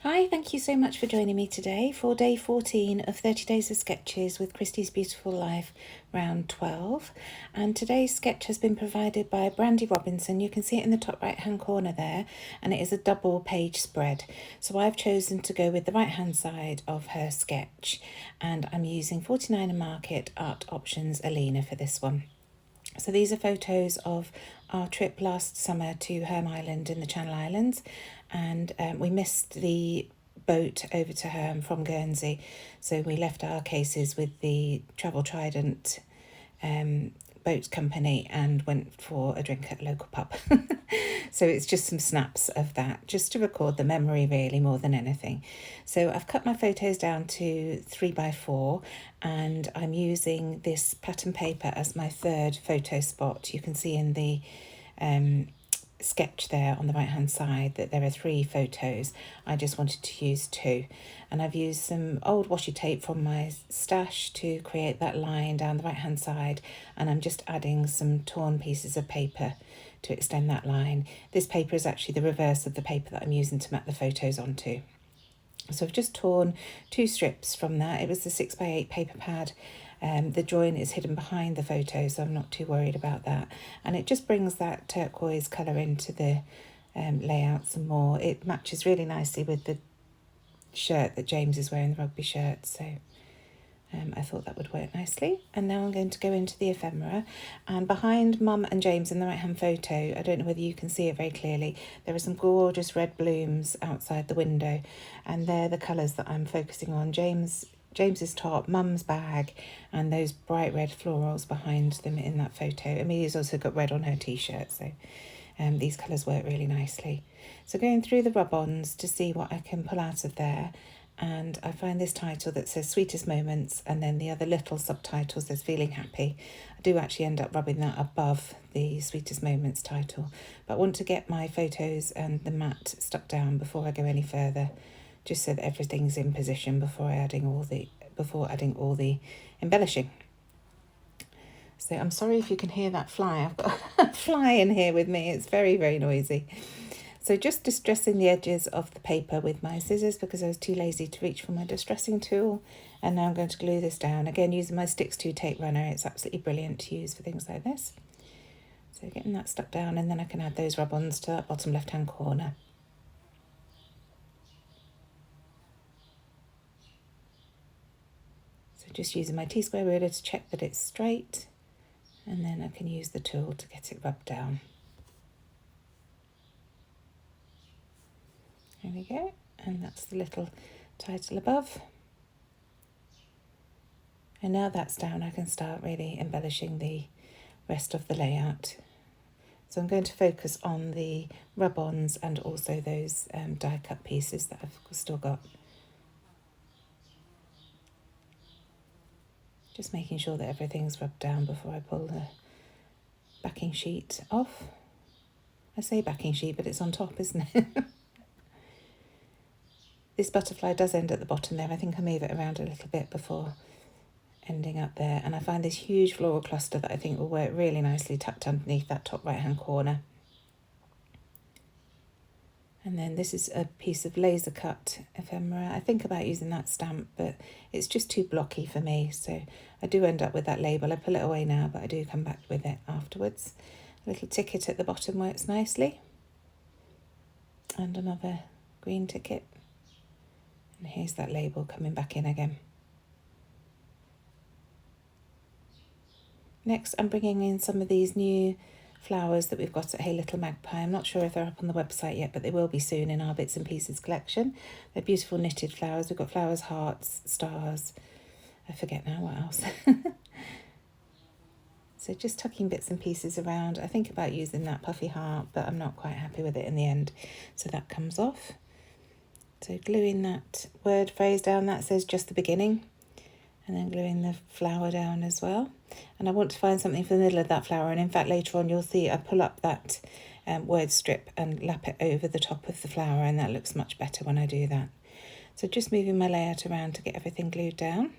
Hi, thank you so much for joining me today for day 14 of 30 Days of Sketches with Christie's Beautiful Life, round 12. And today's sketch has been provided by Brandy Robinson. You can see it in the top right hand corner there, and it is a double page spread. So I've chosen to go with the right hand side of her sketch, and I'm using 49 Market ARTOptions Alena for this one. So these are photos of our trip last summer to Herm Island in the Channel Islands, and we missed the boat over to Herm from Guernsey, so we left our cases with the Travel Trident boat company and went for a drink at a local pub. So it's just some snaps of that, just to record the memory really more than anything. So I've cut my photos down to 3x4, and I'm using this pattern paper as my third photo spot. You can see in the sketch there on the right hand side that there are 3 photos. I just wanted to use 2, and I've used some old washi tape from my stash to create that line down the right hand side, and I'm just adding some torn pieces of paper to extend that line. This paper is actually the reverse of the paper that I'm using to map the photos onto. So I've just torn 2 strips from that. It was the 6x8 paper pad. The join is hidden behind the photo, so I'm not too worried about that. And it just brings that turquoise colour into the layout some more. It matches really nicely with the shirt that James is wearing, the rugby shirt. So I thought that would work nicely. And now I'm going to go into the ephemera, and behind Mum and James in the right hand photo, I don't know whether you can see it very clearly, there are some gorgeous red blooms outside the window, and they're the colours that I'm focusing on. James's top, Mum's bag, and those bright red florals behind them in that photo. Amelia's also got red on her t-shirt, so these colours work really nicely. So going through the rub-ons to see what I can pull out of there, and I find this title that says Sweetest Moments, and then the other little subtitle says Feeling Happy. I do actually end up rubbing that above the Sweetest Moments title, but I want to get my photos and the mat stuck down before I go any further, just so that everything's in position before adding all the embellishing. So I'm sorry if you can hear that fly. I've got a fly in here with me. It's very noisy. So just distressing the edges of the paper with my scissors because I was too lazy to reach for my distressing tool. And now I'm going to glue this down. Again, using my Sticks 2 tape runner. It's absolutely brilliant to use for things like this. So getting that stuck down, and then I can add those rub-ons to that bottom left-hand corner. So just using my T-square ruler to check that it's straight, and then I can use the tool to get it rubbed down. There we go, and that's the little title above. And now that's down, I can start really embellishing the rest of the layout. So I'm going to focus on the rub-ons and also those die-cut pieces that I've still got. Just making sure that everything's rubbed down before I pull the backing sheet off. I say backing sheet, but it's on top, isn't it? This butterfly does end at the bottom there. I think I move it around a little bit before ending up there. And I find this huge floral cluster that I think will work really nicely tucked underneath that top right-hand corner. And then this is a piece of laser cut ephemera. I think about using that stamp, but it's just too blocky for me. So I do end up with that label. I pull it away now, but I do come back with it afterwards. A little ticket at the bottom works nicely. And another green ticket. And here's that label coming back in again. Next, I'm bringing in some of these new flowers that we've got at Hey Little Magpie. I'm not sure if they're up on the website yet, but they will be soon in our Bits and Pieces collection. They're beautiful knitted flowers. We've got flowers, hearts, stars. I forget now what else. So just tucking bits and pieces around. I think about using that puffy heart, but I'm not quite happy with it in the end. So that comes off. So gluing that word phrase down, that says just the beginning. And then gluing the flower down as well. And I want to find something for the middle of that flower. And in fact, later on, you'll see I pull up that word strip and lap it over the top of the flower. And that looks much better when I do that. So just moving my layout around to get everything glued down.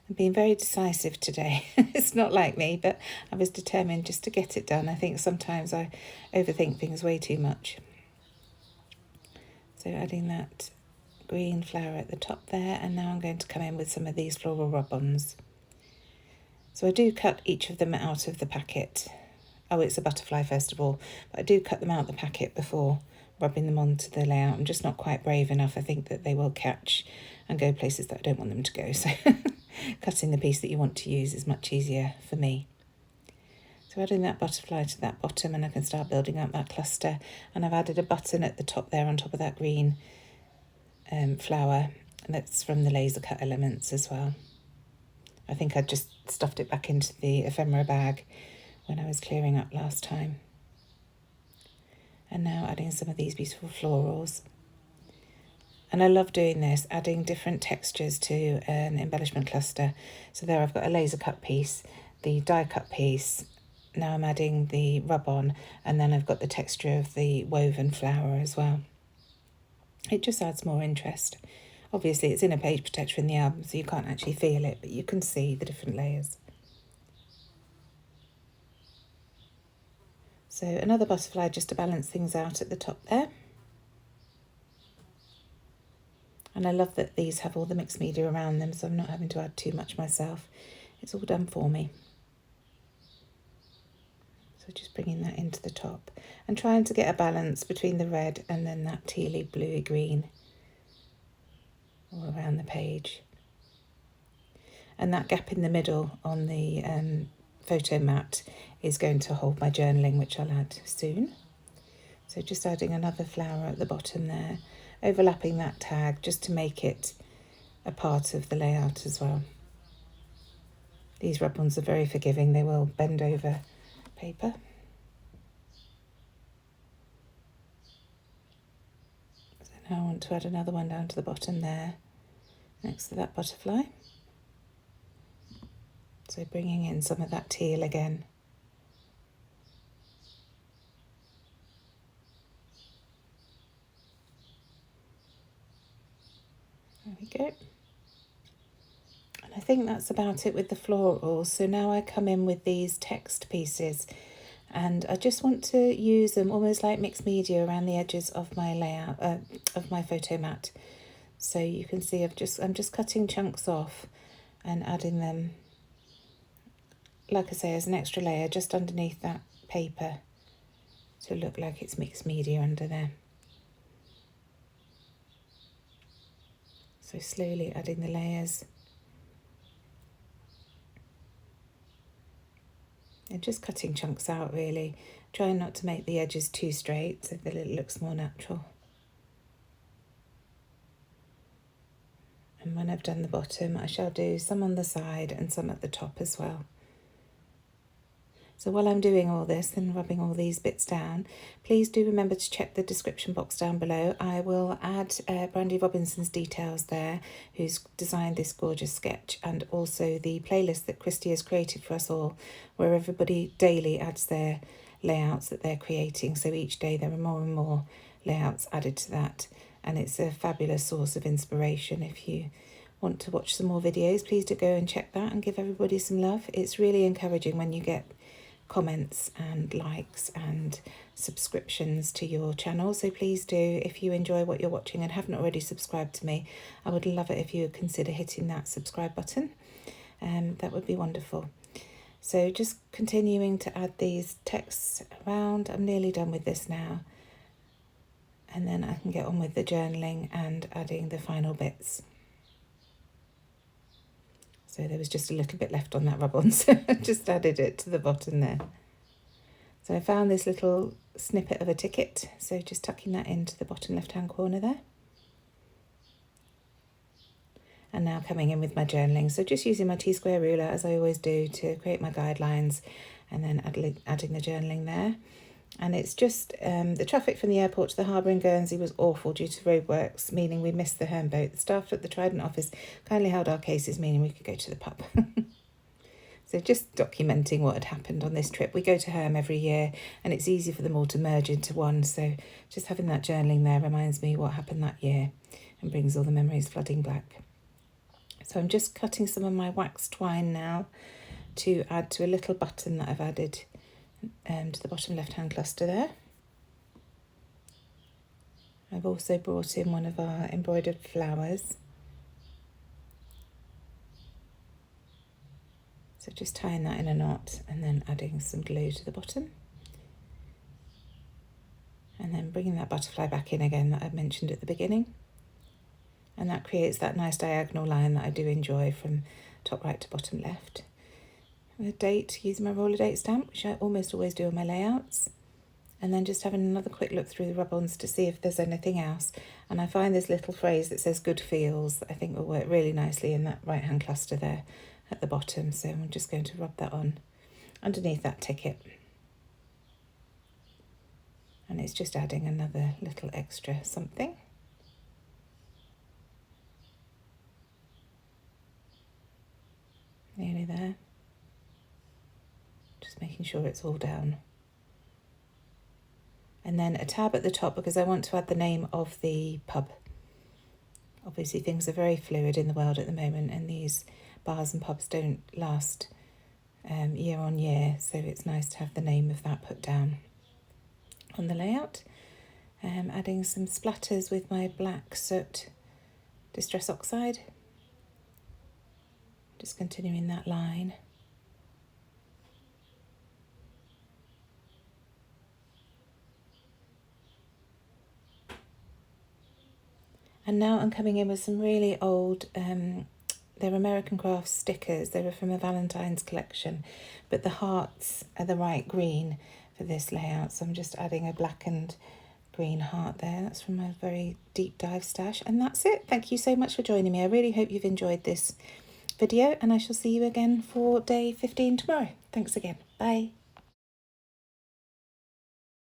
I'm being very decisive today. It's not like me, but I was determined just to get it done. I think sometimes I overthink things way too much. So adding that green flower at the top there, and now I'm going to come in with some of these floral rub-ons. So I do cut each of them out of the packet. Oh, it's a butterfly first of all, but I do cut them out of the packet before rubbing them onto the layout. I'm just not quite brave enough. I think that they will catch and go places that I don't want them to go. So cutting the piece that you want to use is much easier for me. So adding that butterfly to that bottom, and I can start building up that cluster. And I've added a button at the top there on top of that green flower, and that's from the laser cut elements as well. I think I just stuffed it back into the ephemera bag when I was clearing up last time. And now adding some of these beautiful florals. And I love doing this, adding different textures to an embellishment cluster. So there I've got a laser cut piece, the die cut piece, now I'm adding the rub-on, and then I've got the texture of the woven flower as well. It just adds more interest. Obviously it's in a page protector in the album, so you can't actually feel it, but you can see the different layers. So another butterfly just to balance things out at the top there. And I love that these have all the mixed media around them, so I'm not having to add too much myself. It's all done for me. So just bringing that into the top and trying to get a balance between the red and then that tealy bluey green all around the page. And that gap in the middle on the photo mat is going to hold my journaling, which I'll add soon. So just adding another flower at the bottom there, overlapping that tag just to make it a part of the layout as well. These rub-ons are very forgiving, they will bend over paper. So now I want to add another one down to the bottom there, next to that butterfly. So bringing in some of that teal again. There we go. And I think that's about it with the florals. So now I come in with these text pieces, and I just want to use them almost like mixed media around the edges of my layout, of my photo mat. So you can see I'm just cutting chunks off and adding them, like I say, as an extra layer just underneath that paper to look like it's mixed media under there. So slowly adding the layers. And just cutting chunks out really, trying not to make the edges too straight so that it looks more natural. And when I've done the bottom, I shall do some on the side and some at the top as well. So while I'm doing all this and rubbing all these bits down, please do remember to check the description box down below. I will add Brandy Robinson's details there, who's designed this gorgeous sketch, and also the playlist that Christie has created for us all, where everybody daily adds their layouts that they're creating. So each day there are more and more layouts added to that, and it's a fabulous source of inspiration. If you want to watch some more videos, please do go and check that and give everybody some love. It's really encouraging when you get comments and likes and subscriptions to your channel, so please do, if you enjoy what you're watching and haven't already subscribed to me, I would love it if you would consider hitting that subscribe button. That would be wonderful. So just continuing to add these texts around. I'm nearly done with this now, and then I can get on with the journaling and adding the final bits. So there was just a little bit left on that rub-on, so I just added it to the bottom there. So I found this little snippet of a ticket, so just tucking that into the bottom left-hand corner there. And now coming in with my journaling. So just using my T-square ruler, as I always do, to create my guidelines, and then adding the journaling there. And it's just the traffic from the airport to the harbour in Guernsey was awful due to roadworks, meaning we missed the Herne boat. The staff at the Trident office kindly held our cases, meaning we could go to the pub. So just documenting what had happened on this trip. We go to Herne every year, and it's easy for them all to merge into one. So just having that journaling there reminds me what happened that year and brings all the memories flooding back. So I'm just cutting some of my wax twine now to add to a little button that I've added to the bottom left-hand cluster there. I've also brought in one of our embroidered flowers. So just tying that in a knot and then adding some glue to the bottom. And then bringing that butterfly back in again that I mentioned at the beginning. And that creates that nice diagonal line that I do enjoy from top right to bottom left. A date using my roller date stamp, which I almost always do on my layouts. And then just having another quick look through the rub-ons to see if there's anything else. And I find this little phrase that says good feels, I think will work really nicely in that right-hand cluster there at the bottom. So I'm just going to rub that on underneath that ticket. And it's just adding another little extra something. Nearly there. Just making sure it's all down. And then a tab at the top because I want to add the name of the pub. Obviously things are very fluid in the world at the moment, and these bars and pubs don't last year on year, so it's nice to have the name of that put down on the layout. Adding some splatters with my black soot Distress Oxide. Just continuing that line. And now I'm coming in with some really old, they're American Crafts stickers. They were from a Valentine's collection, but the hearts are the right green for this layout. So I'm just adding a black and green heart there. That's from my very deep dive stash. And that's it. Thank you so much for joining me. I really hope you've enjoyed this video, and I shall see you again for day 15 tomorrow. Thanks again. Bye.